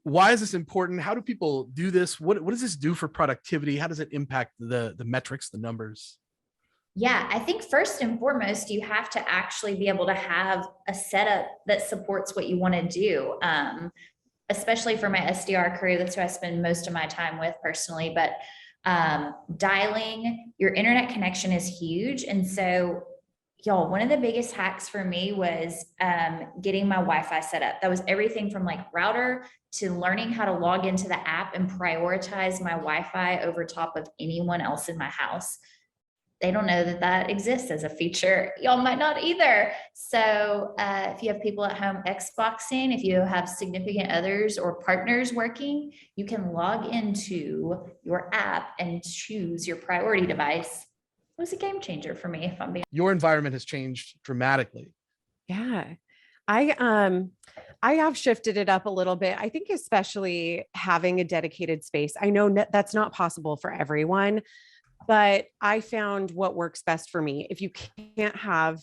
Why is this important? How do people do this? What does this do for productivity? How does it impact the metrics, the numbers? Yeah, I think first and foremost, you have to actually be able to have a setup that supports what you want to do. Especially for my SDR career, that's who I spend most of my time with personally. But dialing your internet connection is huge. And so, y'all, one of the biggest hacks for me was getting my Wi-Fi set up. That was everything from like router to learning how to log into the app and prioritize my Wi-Fi over top of anyone else in my house. They don't know that that exists as a feature. Y'all might not either. So if you have people at home Xboxing, if you have significant others or partners working, you can log into your app and choose your priority device. It was a game changer for me, if I'm being. Your environment has changed dramatically. Yeah. I have shifted it up a little bit. I think especially having a dedicated space. I know that's not possible for everyone, but I found what works best for me. If you can't have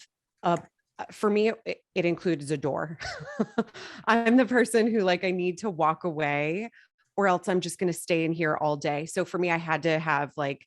for me, it includes a door. I'm the person who like, I need to walk away or else I'm just going to stay in here all day. So for me, I had to have like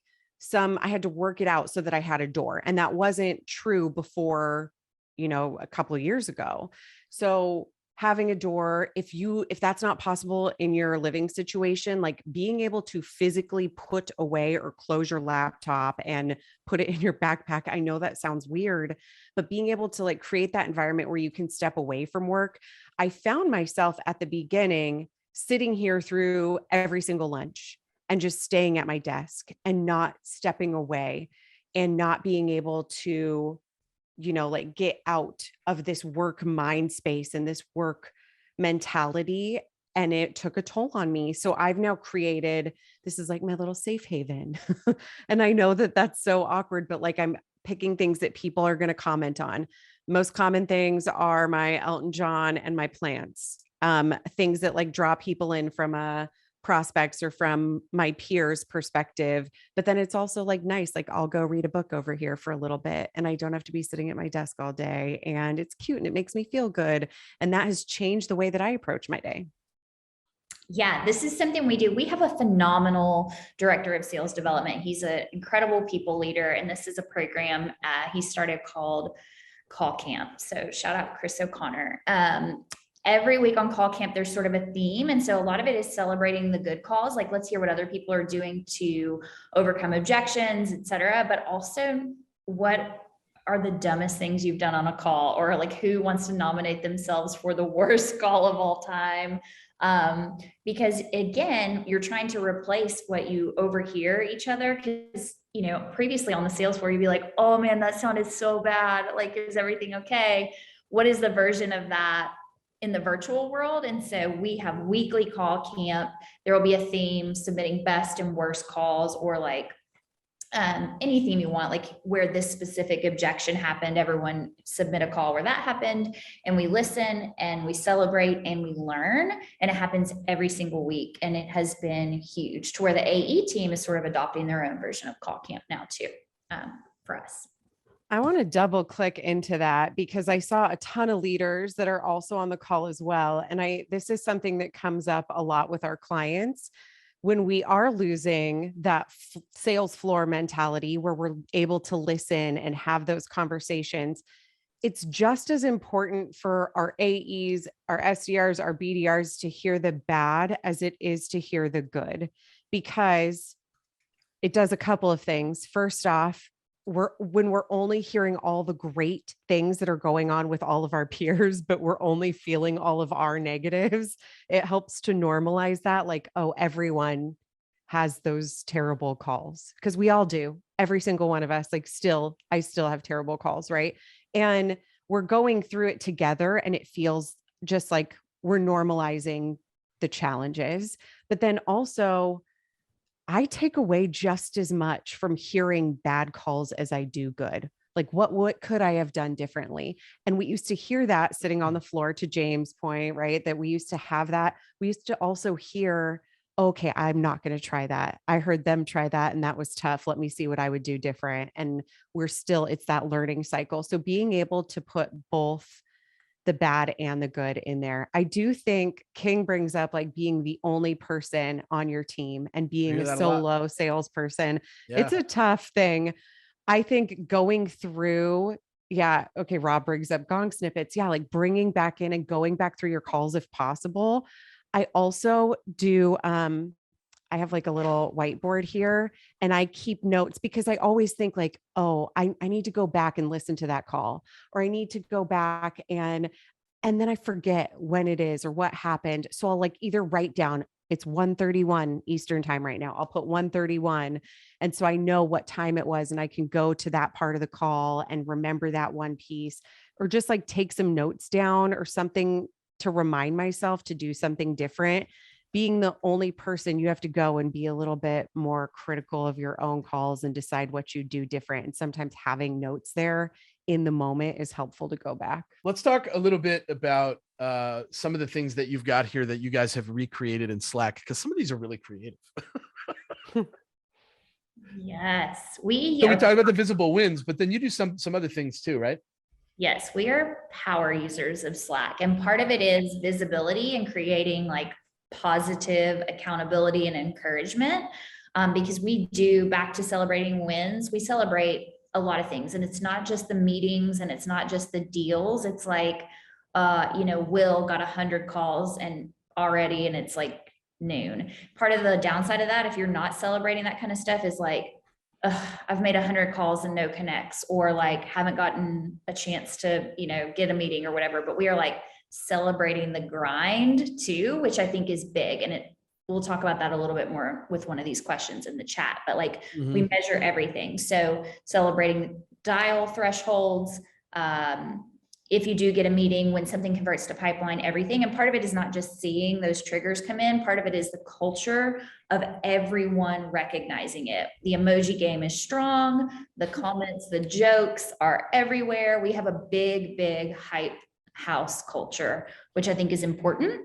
I had to work it out so that I had a door. And that wasn't true before, a couple of years ago. So having a door, if that's not possible in your living situation, like being able to physically put away or close your laptop and put it in your backpack. I know that sounds weird, but being able to like create that environment where you can step away from work. I found myself at the beginning sitting here through every single lunch and just staying at my desk and not stepping away and not being able to like get out of this work mind space and this work mentality. And it took a toll on me. So I've now created, this is like my little safe haven. And I know that that's so awkward, but like I'm picking things that people are going to comment on. Most common things are my Elton John and my plants. Things that like draw people in from a prospects or from my peers' perspective. But then it's also like nice, like I'll go read a book over here for a little bit and I don't have to be sitting at my desk all day. And it's cute and it makes me feel good. And that has changed the way that I approach my day. Yeah, this is something we do. We have a phenomenal director of sales development. He's an incredible people leader. And this is a program he started called Call Camp. So shout out Chris O'Connor. Every week on Call Camp, there's sort of a theme. And so a lot of it is celebrating the good calls. Like, let's hear what other people are doing to overcome objections, et cetera. But also, what are the dumbest things you've done on a call? Or like, who wants to nominate themselves for the worst call of all time? Because again, you're trying to replace what you overhear each other. Because, previously on the sales floor, you'd be like, oh man, that sounded so bad. Like, is everything okay? What is the version of that in the virtual world? And so we have weekly call camp. There will be a theme, submitting best and worst calls, or like any theme you want, like where this specific objection happened, everyone submit a call where that happened, and we listen and we celebrate and we learn. And it happens every single week. And it has been huge to where the AE team is sort of adopting their own version of call camp now too, for us. I want to double click into that because I saw a ton of leaders that are also on the call as well. And this is something that comes up a lot with our clients when we are losing that sales floor mentality where we're able to listen and have those conversations. It's just as important for our AEs, our SDRs, our BDRs to hear the bad as it is to hear the good, because it does a couple of things. First off, when we're only hearing all the great things that are going on with all of our peers, but we're only feeling all of our negatives, it helps to normalize that. Like, oh, everyone has those terrible calls, because we all do. Every single one of us, like I still have terrible calls, right? And we're going through it together, and it feels just like we're normalizing the challenges. But then also, I take away just as much from hearing bad calls as I do good. Like what could I have done differently? And we used to hear that sitting on the floor, to James' point, right? That we used to have that. We used to also hear, okay, I'm not going to try that. I heard them try that and that was tough. Let me see what I would do different. And it's that learning cycle. So being able to put both the bad and the good in there. I do think King brings up like being the only person on your team and I being hear a that a lot. solo salesperson. Yeah. It's a tough thing. I think going through, yeah, okay, Rob brings up gong snippets. Yeah, like bringing back in and going back through your calls if possible. I also do I have like a little whiteboard here and I keep notes because I always think like, oh, I need to go back and listen to that call, or I need to go back and then I forget when it is or what happened. So I'll like either write down it's 1:31 Eastern time right now. I'll put 1:31. And so I know what time it was and I can go to that part of the call and remember that one piece, or just like take some notes down or something to remind myself to do something different. Being the only person, you have to go and be a little bit more critical of your own calls and decide what you do different. And sometimes having notes there in the moment is helpful to go back. Let's talk a little bit about some of the things that you've got here that you guys have recreated in Slack, because some of these are really creative. Yes, we So we are. talked about the visible wins, but then you do some other things too, right? Yes, we are power users of Slack. And part of it is visibility and creating like positive accountability and encouragement. Because we do, back to celebrating wins, we celebrate a lot of things. And it's not just the meetings and it's not just the deals. It's like, Will got 100 calls and already, and it's like noon. Part of the downside of that, if you're not celebrating that kind of stuff, is like, I've made 100 calls and no connects, or like haven't gotten a chance to, get a meeting or whatever. But we are like celebrating the grind too, which I think is big. And we'll talk about that a little bit more with one of these questions in the chat, but like we measure everything. So celebrating dial thresholds, if you do get a meeting, when something converts to pipeline, everything. And part of it is not just seeing those triggers come in. Part of it is the culture of everyone recognizing it. The emoji game is strong. The comments, the jokes are everywhere. We have a big, big hype house culture, which I think is important.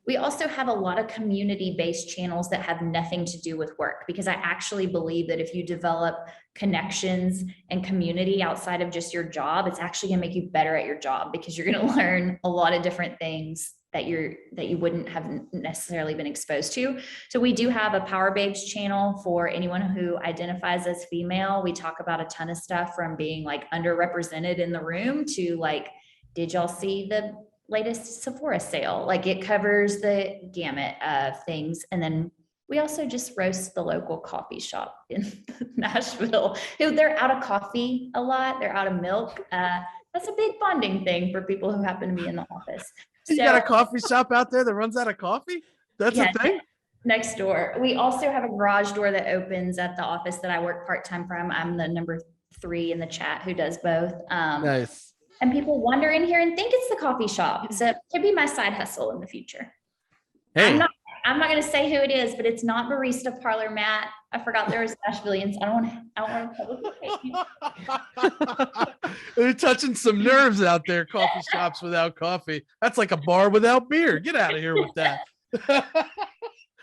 We also have a lot of community-based channels that have nothing to do with work, because I actually believe that if you develop connections and community outside of just your job, it's actually gonna make you better at your job, because you're gonna learn a lot of different things that you wouldn't have necessarily been exposed to. So we do have a power babes channel for anyone who identifies as female. We talk about a ton of stuff, from being like underrepresented in the room to like, did y'all see the latest Sephora sale? Like, it covers the gamut of things. And then we also just roast the local coffee shop in Nashville. They're out of coffee a lot. They're out of milk. That's a big bonding thing for people who happen to be in the office. You got a coffee shop out there that runs out of coffee? That's a thing? Next door. We also have a garage door that opens at the office that I work part-time from. I'm the number 3 in the chat who does both. Nice. And people wander in here and think it's the coffee shop. So it could be my side hustle in the future. Hey. I'm not going to say who it is, but it's not Barista Parlor Matt. I forgot there was Nashvillians. I don't want to They're touching some nerves out there. Coffee shops without coffee. That's like a bar without beer. Get out of here with that.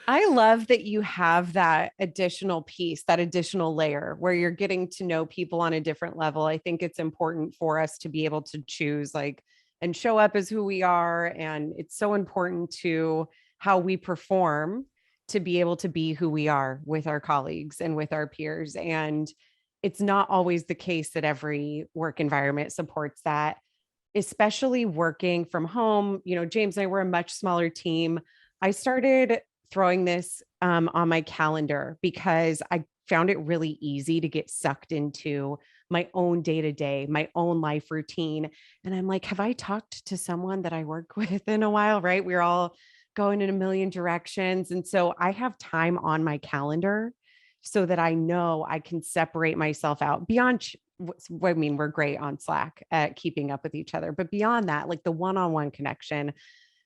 I love that you have that additional piece, that additional layer where you're getting to know people on a different level. I think it's important for us to be able to choose and show up as who we are. And it's so important to how we perform to be able to be who we are with our colleagues and with our peers. And it's not always the case that every work environment supports that, especially working from home. James and I were a much smaller team. I started throwing this on my calendar because I found it really easy to get sucked into my own day-to-day, my own life routine. And I'm like, have I talked to someone that I work with in a while, right? We're all going in a million directions. And so I have time on my calendar so that I know I can separate myself out beyond, we're great on Slack at keeping up with each other, but beyond that, like the one-on-one connection,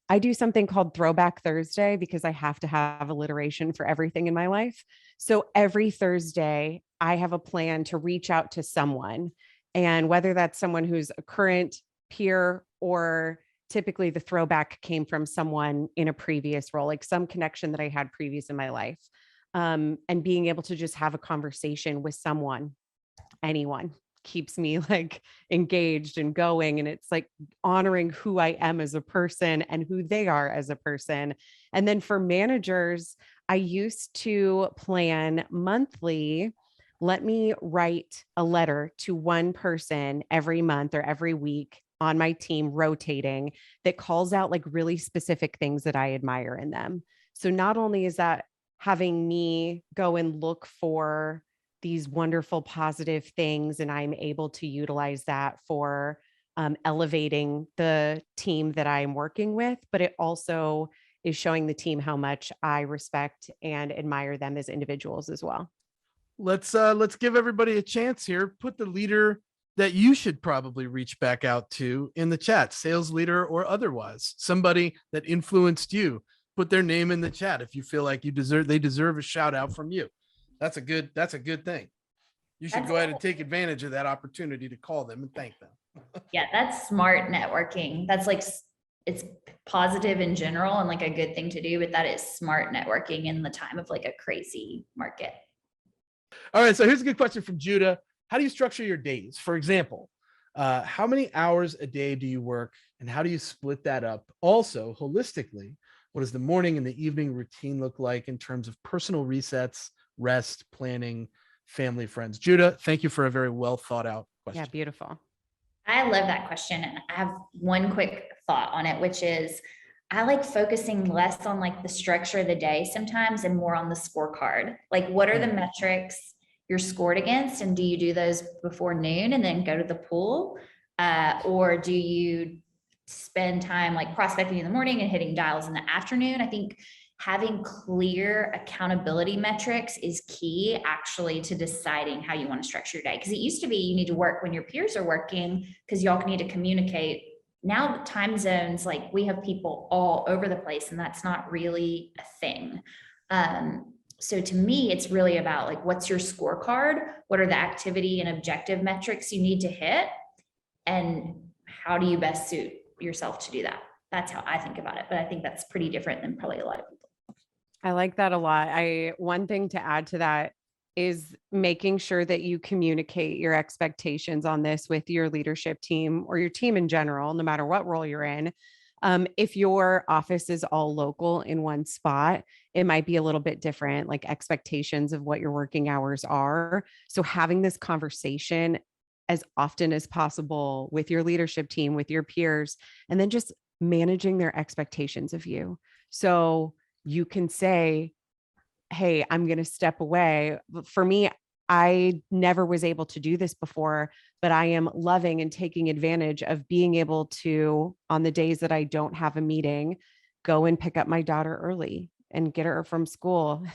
I do something called Throwback Thursday because I have to have alliteration for everything in my life. So every Thursday, I have a plan to reach out to someone. And whether that's someone who's a current peer, or typically the throwback came from someone in a previous role, like some connection that I had previous in my life. And being able to just have a conversation with someone, anyone, keeps me like engaged and going. And it's like honoring who I am as a person and who they are as a person. And then for managers, I used to plan monthly. Let me write a letter to one person every month or every week on my team, rotating, that calls out like really specific things that I admire in them. So not only is that having me go and look for these wonderful positive things, and I'm able to utilize that for elevating the team that I'm working with, but it also is showing the team how much I respect and admire them as individuals as well. Let's give everybody a chance here. Put the leader that you should probably reach back out to in the chat, sales leader or otherwise, somebody that influenced you. Put their name in the chat if you feel like they deserve a shout out from you. That's a good thing. You should go ahead and take advantage of that opportunity to call them and thank them. Yeah, that's smart networking. That's like, it's positive in general and like a good thing to do, but that is smart networking in the time of like a crazy market. All right, so here's a good question from Judah. How do you structure your days? For example, how many hours a day do you work and how do you split that up? Also, holistically, what does the morning and the evening routine look like in terms of personal resets, rest, planning, family, friends? Judah, thank you for a very well thought out question. Yeah, beautiful. I love that question. And I have one quick thought on it, which is I like focusing less on like the structure of the day sometimes and more on the scorecard. Like, what are the metrics you're scored against? And do you do those before noon and then go to the pool? Or do you spend time like prospecting in the morning and hitting dials in the afternoon? I think having clear accountability metrics is key actually to deciding how you want to structure your day. Because it used to be you need to work when your peers are working because y'all need to communicate. Now time zones, like we have people all over the place and that's not really a thing. So to me, it's really about like, what's your scorecard? What are the activity and objective metrics you need to hit? And how do you best suit yourself to do that? That's how I think about it. But I think that's pretty different than probably a lot of people. I like that a lot. One thing to add to that is making sure that you communicate your expectations on this with your leadership team or your team in general, no matter what role you're in. If your office is all local in one spot, it might be a little bit different, like expectations of what your working hours are. So having this conversation as often as possible with your leadership team, with your peers, and then just managing their expectations of you. So you can say, hey, I'm going to step away. For me, I never was able to do this before, but I am loving and taking advantage of being able to, on the days that I don't have a meeting, go and pick up my daughter early and get her from school.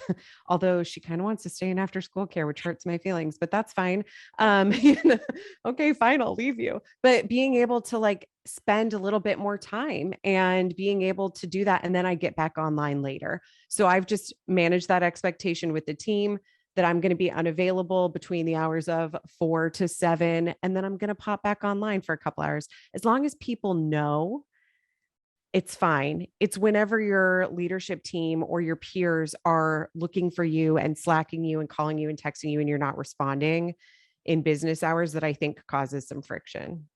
Although she kind of wants to stay in after school care, which hurts my feelings, but that's fine. Okay, fine, I'll leave you. But being able to like spend a little bit more time and being able to do that. And then I get back online later. So I've just managed that expectation with the team that I'm going to be unavailable between the hours of 4 to 7. And then I'm going to pop back online for a couple hours. As long as people know, it's fine. It's whenever your leadership team or your peers are looking for you and slacking you and calling you and texting you and you're not responding in business hours that I think causes some friction.